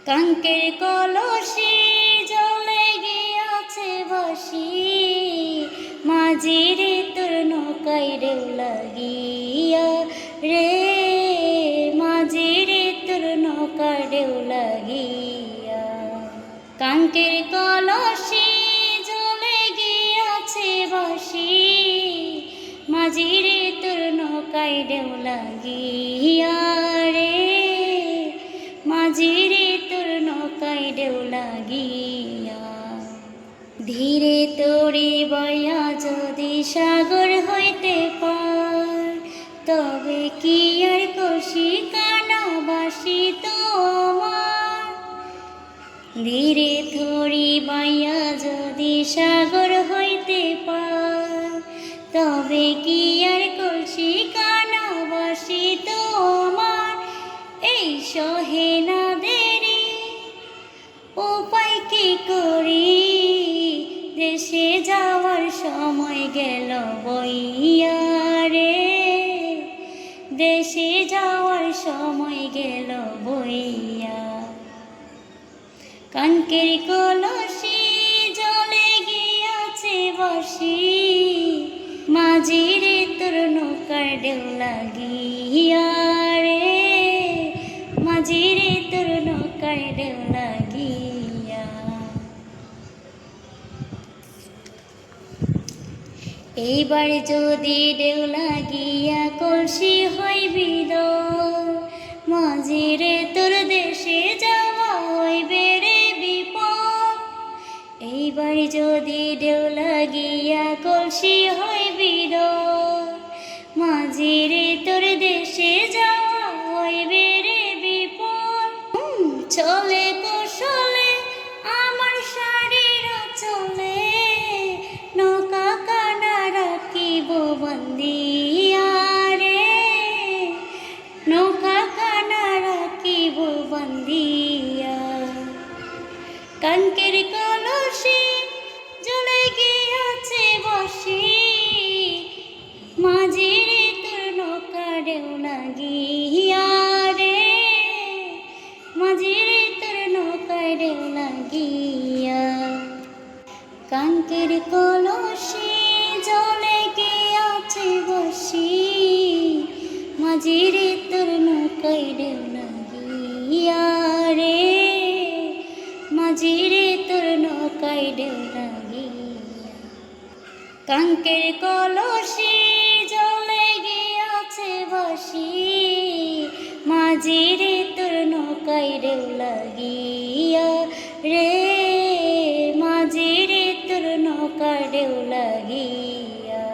কাঙ্কের কলসি জলে গিয়াছে ভাসি, মাঝিরে তোর নৌকায় ঢেউ লাগিয়া রে, মাঝিরে তোর নৌকায় ঢেউ লাগিয়া। কাঙ্কের কলসি জলে গিয়াছে ভাসি, মাঝিরে তোর নৌকায় ঢেউ লাগিয়া রে, মাঝিরে তোর নৌকায় ঢেউ লাগিয়া। ধীরে তোরে বয়া যদি সাগর হইতে পার, তবে কি আর কষি কানাবাসি তোমার। ধীরে তোরে বয়া যদি সাগর হইতে পার, তবে কি আর কষি কানাবাসি তোমার। এই সহে না দেরি উপায় কি করি, দেশে যাওয়ার সময় গেল বইয়া রে, দেশে যাওয়ার সময় গেল বইয়া। কাঙ্কের কলসি জলে গিয়াছে ভাসি, মাঝিরে তোর নৌকার ঢেউ লাগিয়া রে, মাঝিরে তোর নৌকার ঢেউ লাগিয়া। এইবার যদি ঢেউ লাগিয়া কলসি হইবি দর, মাঝিরে তোর দেশে যাওয়া হইবে রে বিপদ। এইবার যদি ঢেউ লাগিয়া কলসি হইবি দর, মাঝিরে তোর দেশে যাওয়া হইবে রে বিপদ। চলে কৌশলে আমার শাড়ির চলে, নৌকা কানা রাখিব বন্দিয়া রে, নৌকা কানা রাখিব বন্দিয়া। কাঙ্কের কলসি জলে গিয়াছে ভাসি, মাঝিরে তোর নৌকা ঢেউ লাগিয়া রে, মাঝিরে তোর নৌকায় ঢেউ লাগিয়া। কাঙ্কের কলসি জলে গিয়াছে ভাসি, মাঝিরে তোর নৌকায় ঢেউ লাগিয়া রে, মাঝিরে তোর নৌকায় ঢেউ লাগিয়া। কাঙ্কের কলসি জলে গিয়াছে ভাসি, মাঝিরে তোর নৌকায় ঢেউ লাগিয়া রে, মাঝিরে তোর নৌকায় ঢেউ লাগিয়া।